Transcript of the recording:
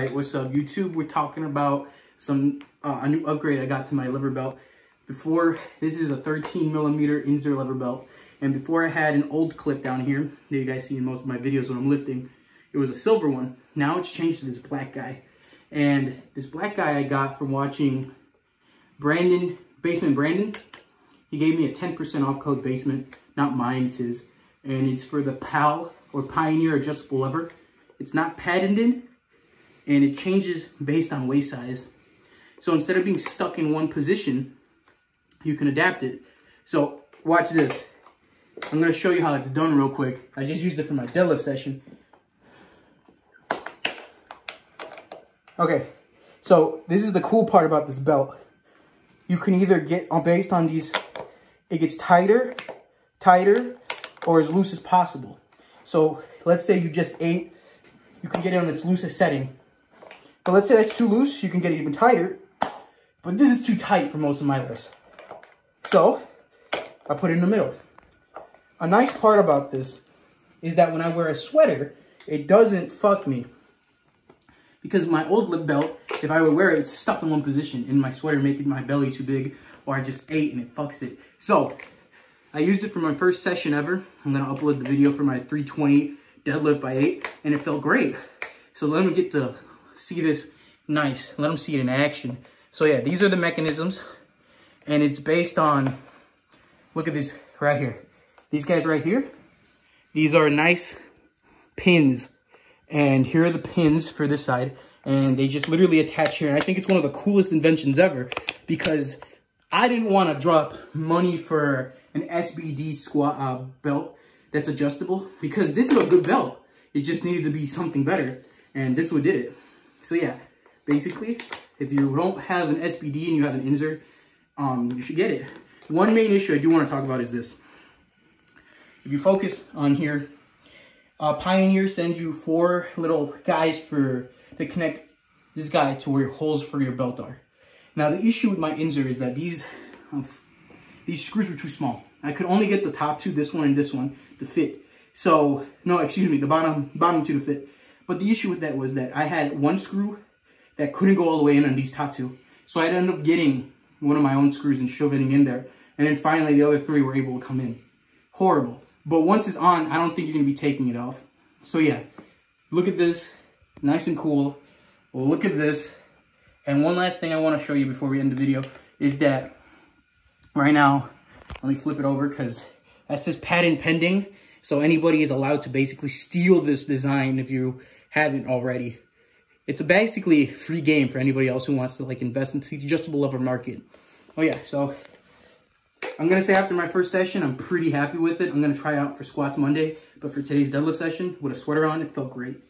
Alright, what's up YouTube? We're talking about some a new upgrade I got to my lever belt. Before, this is a 13mm Inzer lever belt, and before I had an old clip down here that you guys see in most of my videos when I'm lifting. It was a silver one. Now it's changed to this black guy, and this black guy I got from watching Basement Brandon. He gave me a 10% off code Basement, not mine, it's his, and it's for the PAL or Pioneer adjustable lever. It's not patented, and it changes based on waist size. So instead of being stuck in one position, you can adapt it. So watch this. I'm gonna show you how it's done real quick. I just used it for my deadlift session. Okay, so this is the cool part about this belt. You can either get, based on these, it gets tighter, or as loose as possible. So let's say you just ate, you can get it on its loosest setting. But let's say that's too loose, you can get it even tighter. But this is too tight for most of my lifts. So I put it in the middle. A nice part about this is that when I wear a sweater, it doesn't fuck me. Because my old lip belt, if I would wear it, it's stuck in one position in my sweater, making my belly too big, or I just ate and it fucks it. So I used it for my first session ever. I'm gonna upload the video for my 320 deadlift by 8, and it felt great. So let them get to see this nice. Let them see it in action. So yeah, these are the mechanisms, and it's based on, look at this right here. These guys right here, these are nice pins. And here are the pins for this side, and they just literally attach here. And I think it's one of the coolest inventions ever, because I didn't want to drop money for an SBD squat belt that's adjustable, because this is a good belt. It just needed to be something better, and this one did it. So yeah, basically, if you don't have an SBD and you have an Inzer, you should get it. One main issue I do want to talk about is this. If you focus on here, Pioneer sends you 4 little guys to connect this guy to where your holes for your belt are. Now the issue with my Inzer is that these screws were too small. I could only get the top 2, this one and this one, to fit. So, no, excuse me, the bottom 2 to fit. But the issue with that was that I had one screw that couldn't go all the way in on these top 2. So I'd end up getting one of my own screws and shoving it in there. And then finally the other 3 were able to come in. Horrible. But once it's on, I don't think you're going to be taking it off. So yeah, look at this, nice and cool. Well, look at this. And one last thing I want to show you before we end the video is that right now, let me flip it over because that says patent pending. So anybody is allowed to basically steal this design if you haven't already. It's basically a free game for anybody else who wants to like invest into the adjustable lever market. Oh yeah, so I'm going to say after my first session, I'm pretty happy with it. I'm going to try it out for squats Monday. But for today's deadlift session, with a sweater on, it felt great.